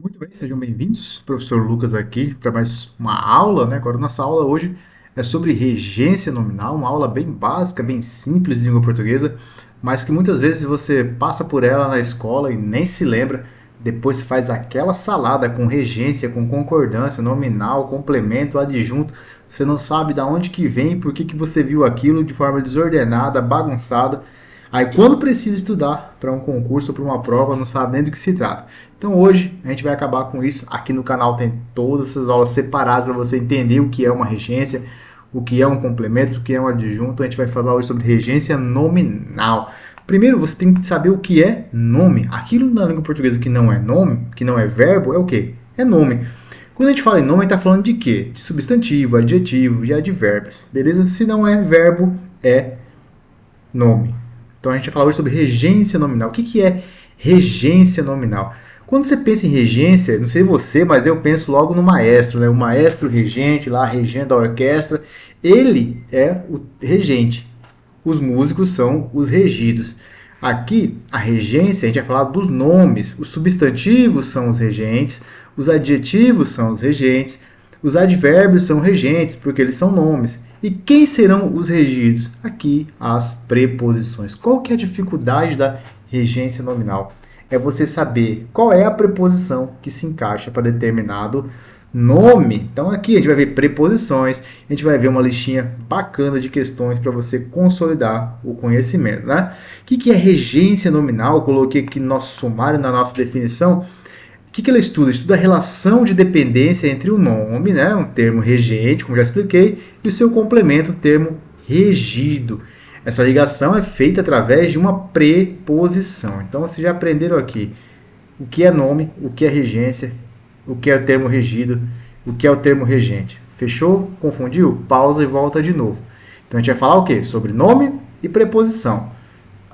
Muito bem, sejam bem-vindos. Professor Lucas aqui para mais uma aula, né? Agora, nossa aula hoje é sobre regência nominal, uma aula bem básica, bem simples de língua portuguesa, mas que muitas vezes você passa por ela na escola e nem se lembra. Depois faz aquela salada com regência, com concordância, nominal, complemento, adjunto. Você não sabe de onde que vem, por que que você viu aquilo de forma desordenada, bagunçada. Aí, quando precisa estudar para um concurso ou para uma prova, não sabe nem do que se trata. Então, hoje a gente vai acabar com isso. Aqui no canal tem todas essas aulas separadas para você entender o que é uma regência, o que é um complemento, o que é um adjunto. A gente vai falar hoje sobre regência nominal. Primeiro, você tem que saber o que é nome. Aquilo na língua portuguesa que não é nome, que não é verbo, é o quê? É nome. Quando a gente fala em nome, a gente está falando de quê? De substantivo, adjetivo e advérbios. Beleza? Se não é verbo, é nome. Então a gente vai falar hoje sobre regência nominal. O que é regência nominal? Quando você pensa em regência, não sei você, mas eu penso logo no maestro, né? O maestro regente, lá regendo a orquestra, ele é o regente. Os músicos são os regidos. Aqui, a regência, a gente vai falar dos nomes. Os substantivos são os regentes, os adjetivos são os regentes, os advérbios são regentes, porque eles são nomes. E quem serão os regidos? Aqui, as preposições. Qual que é a dificuldade da regência nominal? É você saber qual é a preposição que se encaixa para determinado nome. Então aqui a gente vai ver preposições, a gente vai ver uma listinha bacana de questões para você consolidar o conhecimento, né? O que é regência nominal? Eu coloquei aqui no nosso sumário, na nossa definição. O que ela estuda? Estuda a relação de dependência entre o nome, né, um termo regente, como já expliquei, e o seu complemento, o termo regido. Essa ligação é feita através de uma preposição. Então, vocês já aprenderam aqui o que é nome, o que é regência, o que é o termo regido, o que é o termo regente. Fechou? Confundiu? Pausa e volta de novo. Então, a gente vai falar o quê? Sobre nome e preposição.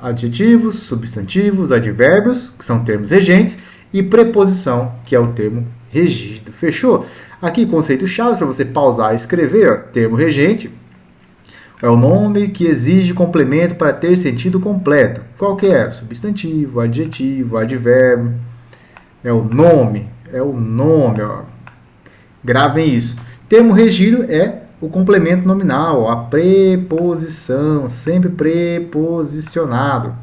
Adjetivos, substantivos, advérbios, que são termos regentes, e preposição, que é o termo regido. Fechou? Aqui, conceito-chave para você pausar e escrever. Ó, termo regente é o nome que exige complemento para ter sentido completo. Qual que é? Substantivo, adjetivo, advérbio. É o nome. É o nome. Ó. Gravem isso. Termo regido é o complemento nominal, a preposição, sempre preposicionado.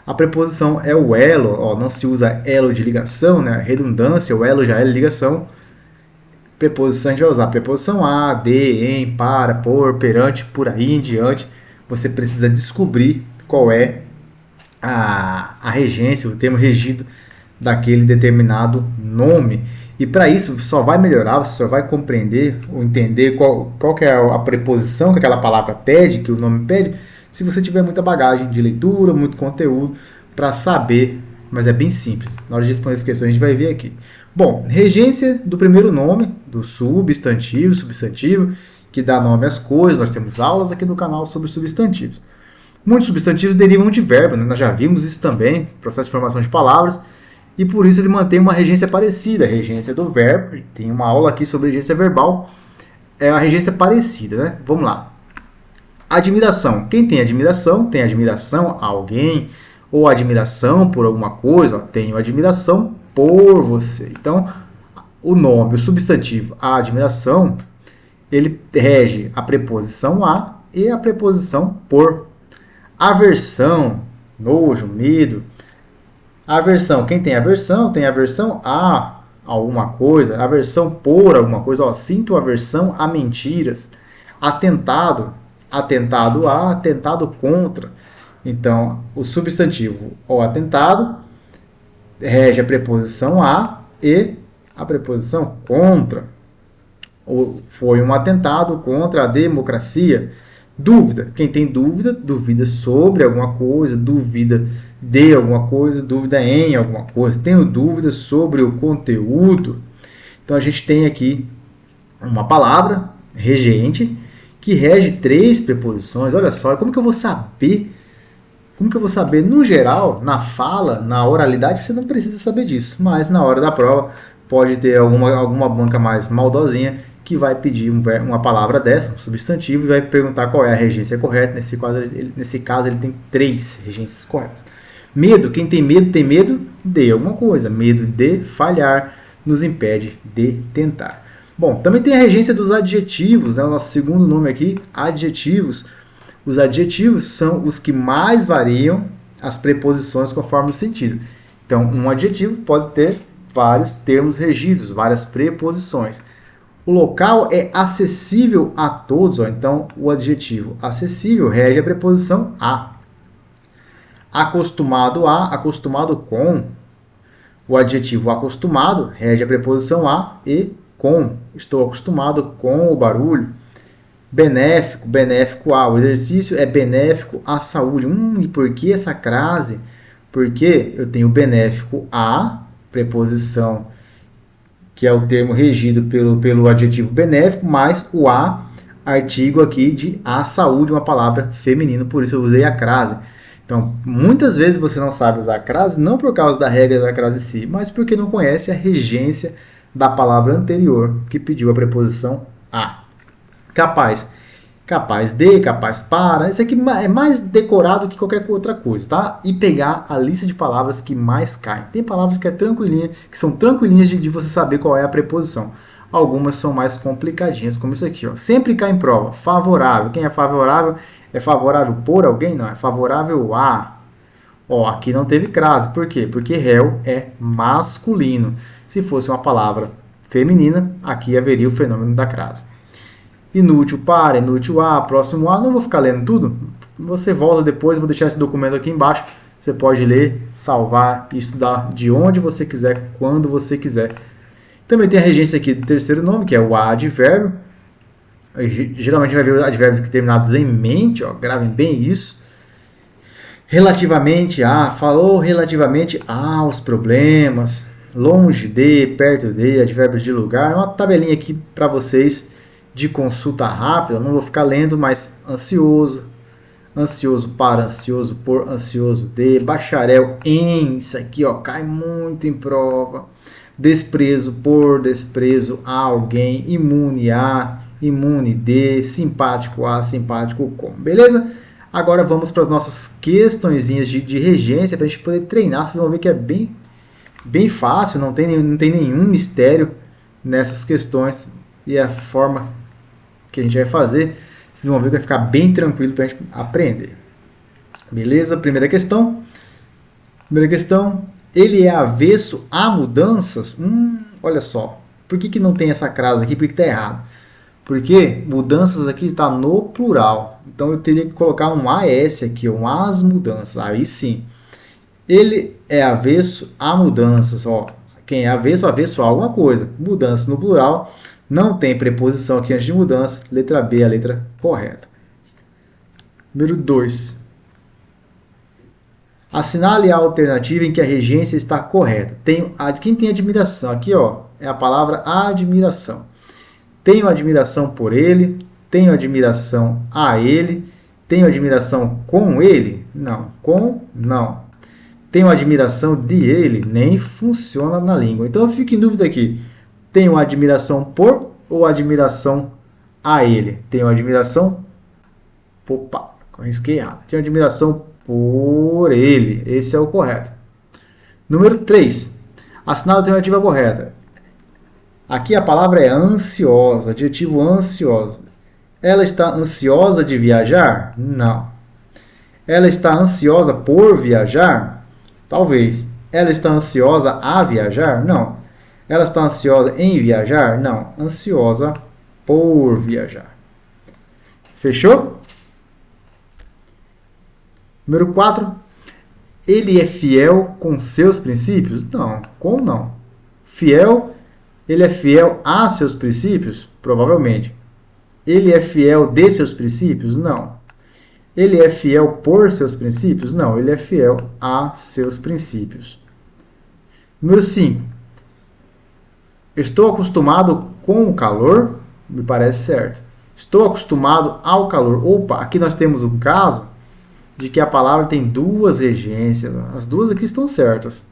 A preposição é o elo, ó, não se usa elo de ligação, né? Redundância, o elo já é ligação. Preposição a gente vai usar preposição a, de, em, para, por, perante, por aí em diante. Você precisa descobrir qual é a regência, o termo regido daquele determinado nome. E para isso só vai melhorar, você só vai compreender ou entender qual que é a preposição que aquela palavra pede, que o nome pede, se você tiver muita bagagem de leitura, muito conteúdo para saber, mas é bem simples. Na hora de responder as questões a gente vai ver aqui. Bom, regência do primeiro nome, do substantivo, que dá nome às coisas. Nós temos aulas aqui no canal sobre substantivos. Muitos substantivos derivam de verbo, né? Nós já vimos isso também, processo de formação de palavras, e por isso ele mantém uma regência parecida, a regência do verbo. Tem uma aula aqui sobre regência verbal, é uma regência parecida, né? Vamos lá. Admiração. Quem tem admiração a alguém, ou admiração por alguma coisa, ó, tenho admiração por você. Então, o nome, o substantivo, a admiração, ele rege a preposição a e a preposição por. Aversão, nojo, medo. Aversão, quem tem aversão a alguma coisa, aversão por alguma coisa, ó, sinto aversão a mentiras. Atentado, atentado a, atentado contra. Então, o substantivo ou atentado rege a preposição a e a preposição contra. Foi um atentado contra a democracia. Dúvida. Quem tem dúvida, duvida sobre alguma coisa, duvida de alguma coisa, dúvida em alguma coisa. Tenho dúvida sobre o conteúdo. Então a gente tem aqui uma palavra regente que rege 3 preposições. Olha só, como que eu vou saber? Como que eu vou saber? No geral, na fala, na oralidade, você não precisa saber disso. Mas na hora da prova, pode ter alguma banca mais maldosinha que vai pedir uma palavra dessa, um substantivo, e vai perguntar qual é a regência correta. Nesse caso, ele tem 3 regências corretas. Medo. Quem tem medo de alguma coisa. Medo de falhar, nos impede de tentar. Bom, também tem a regência dos adjetivos, né? O nosso segundo nome aqui, adjetivos. Os adjetivos são os que mais variam as preposições conforme o sentido. Então, um adjetivo pode ter vários termos regidos, várias preposições. O local é acessível a todos, ó. Então o adjetivo acessível rege a preposição a. Acostumado a, acostumado com. O adjetivo acostumado rege a preposição a e com. Estou acostumado com o barulho. Benéfico, benéfico a. O exercício é benéfico à saúde. E por que essa crase? Porque eu tenho benéfico a, preposição que é o termo regido pelo adjetivo benéfico, mais o a, artigo aqui de a saúde, uma palavra feminino, por isso eu usei a crase. Então, muitas vezes você não sabe usar a crase, não por causa da regra da crase em si, mas porque não conhece a regência da palavra anterior, que pediu a preposição a. Capaz. Capaz de, capaz para. Isso aqui é mais decorado que qualquer outra coisa, tá? E pegar a lista de palavras que mais caem. Tem palavras que são tranquilinhas de você saber qual é a preposição. Algumas são mais complicadinhas, como isso aqui, ó. Sempre cai em prova. Favorável. Quem é favorável? É favorável por alguém? Não, é favorável a. Ó, aqui não teve crase. Por quê? Porque réu é masculino. Se fosse uma palavra feminina, aqui haveria o fenômeno da crase. Inútil para, inútil a, próximo a. Não vou ficar lendo tudo. Você volta depois, vou deixar esse documento aqui embaixo. Você pode ler, salvar e estudar de onde você quiser, quando você quiser. Também tem a regência aqui do terceiro nome, que é o advérbio. Geralmente vai ver os advérbios terminados em mente, ó, gravem bem isso. Relativamente a, falou relativamente aos problemas. Longe de, perto de, advérbios de lugar. Uma tabelinha aqui para vocês de consulta rápida, não vou ficar lendo, mas ansioso, ansioso para, ansioso por, ansioso de, bacharel em, isso aqui ó, cai muito em prova, desprezo por, desprezo a alguém, imune a, imune de, simpático a, simpático com, beleza? Agora vamos para as nossas questõezinhas de regência, para a gente poder treinar, vocês vão ver que é bem fácil, não tem nenhum mistério nessas questões, e a forma que a gente vai fazer, vocês vão ver que vai ficar bem tranquilo para a gente aprender. Beleza? Primeira questão. Ele é avesso a mudanças? Olha só. Por que não tem essa crase aqui? Por que está errado? Porque mudanças aqui está no plural. Então eu teria que colocar um AS aqui, um as mudanças. Aí sim. Ele é avesso a mudanças. Ó. Quem é avesso a alguma coisa. Mudanças no plural. Não tem preposição aqui antes de mudança. Letra B é a letra correta. Número 2. Assinale a alternativa em que a regência está correta. Quem tem admiração? Aqui ó, é a palavra admiração. Tenho admiração por ele. Tenho admiração a ele. Tenho admiração com ele? Não. Com? Não. Tenho admiração de ele? Nem funciona na língua. Então eu fico em dúvida aqui. Tenho admiração por ou admiração a ele? Tenho admiração... Opa, risquei errado. Tenho admiração por ele. Esse é o correto. Número 3. Assinale a alternativa correta. Aqui a palavra é ansiosa. Adjetivo ansiosa. Ela está ansiosa de viajar? Não. Ela está ansiosa por viajar? Talvez. Ela está ansiosa a viajar? Não. Ela está ansiosa em viajar? Não. Ansiosa por viajar. Fechou? Número 4. Ele é fiel com seus princípios? Não. Como não? Fiel, ele é fiel a seus princípios? Provavelmente. Ele é fiel de seus princípios? Não. Ele é fiel por seus princípios? Não. Ele é fiel a seus princípios. Número 5. Estou acostumado com o calor? Me parece certo. Estou acostumado ao calor. Opa, aqui nós temos um caso de que a palavra tem duas regências. As duas aqui estão certas.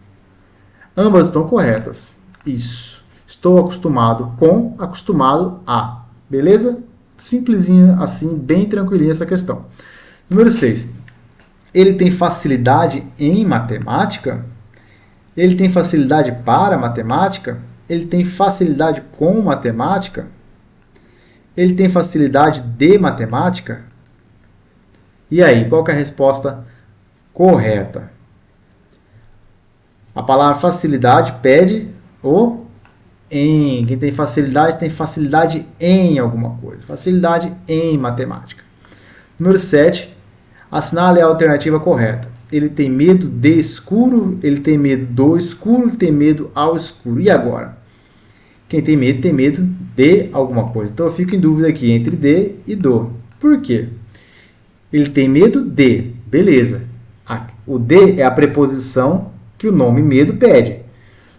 Ambas estão corretas. Isso. Estou acostumado com, acostumado a. Beleza? Simplesinho assim, bem tranquilinha essa questão. Número 6. Ele tem facilidade em matemática? Ele tem facilidade para matemática? ele tem facilidade com matemática? Ele tem facilidade de matemática? E aí, qual que é a resposta correta? A palavra facilidade pede o em. Quem tem facilidade em alguma coisa. Facilidade em matemática. Número 7. Assinale a alternativa correta. Ele tem medo de escuro, ele tem medo do escuro, ele tem medo ao escuro. E agora? Quem tem medo de alguma coisa. Então eu fico em dúvida aqui entre de e do. Por quê? Ele tem medo de. Beleza. O de é a preposição que o nome medo pede.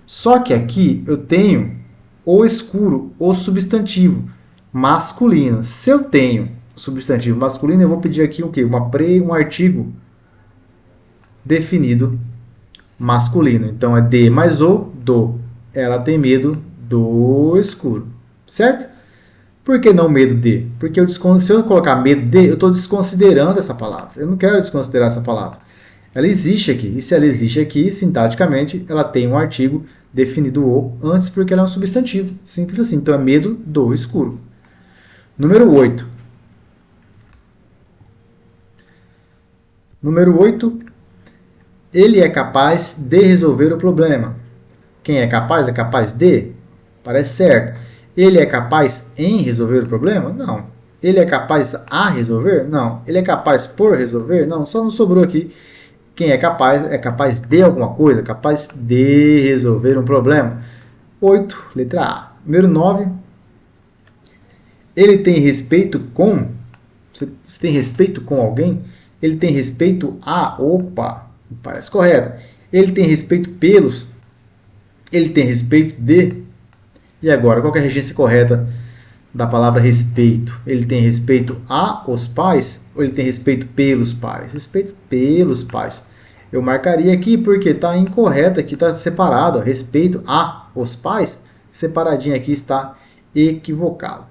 Só que aqui eu tenho o escuro, o substantivo masculino. Se eu tenho substantivo masculino, eu vou pedir aqui o quê? Um artigo definido masculino. Então é de mais o do. Ela tem medo do escuro. Certo? Por que não medo de? Porque se eu colocar medo de, eu estou desconsiderando essa palavra. Eu não quero desconsiderar essa palavra. Ela existe aqui. E se ela existe aqui, sintaticamente, ela tem um artigo definido o antes porque ela é um substantivo. Simples assim. Então é medo do escuro. Número 8. Número 8. Ele é capaz de resolver o problema. Quem é capaz de? Parece certo. Ele é capaz em resolver o problema? Não. Ele é capaz a resolver? Não. Ele é capaz por resolver? Não. Só não sobrou aqui. Quem é capaz de alguma coisa, capaz de resolver um problema. 8, letra A. Número 9. Ele tem respeito com... Você tem respeito com alguém? Ele tem respeito a... Opa, parece correto. Ele tem respeito pelos... Ele tem respeito de... E agora, qual é a regência correta da palavra respeito? Ele tem respeito a os pais ou ele tem respeito pelos pais? Respeito pelos pais. Eu marcaria aqui porque está incorreto, aqui está separado. Respeito a os pais, separadinho aqui está equivocado.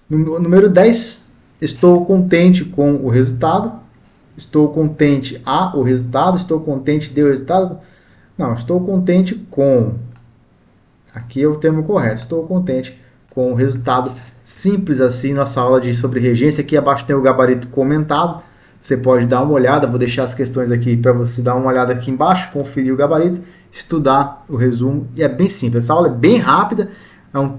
Número 10. Estou contente com o resultado. Estou contente a o resultado. Estou contente de o resultado. Não, estou contente com... Aqui é o termo correto. Estou contente com o resultado. Simples assim, nossa aula sobre regência. Aqui abaixo tem o gabarito comentado. Você pode dar uma olhada. Vou deixar as questões aqui para você dar uma olhada aqui embaixo. Conferir o gabarito. Estudar o resumo. E é bem simples. Essa aula é bem rápida.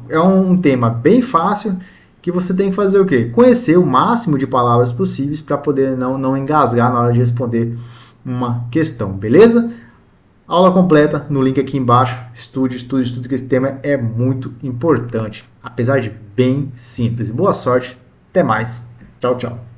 É um tema bem fácil. Que você tem que fazer o quê? Conhecer o máximo de palavras possíveis para poder não engasgar na hora de responder uma questão. Beleza? Aula completa no link aqui embaixo. Estude, que esse tema é muito importante, apesar de bem simples. Boa sorte, até mais. Tchau, tchau.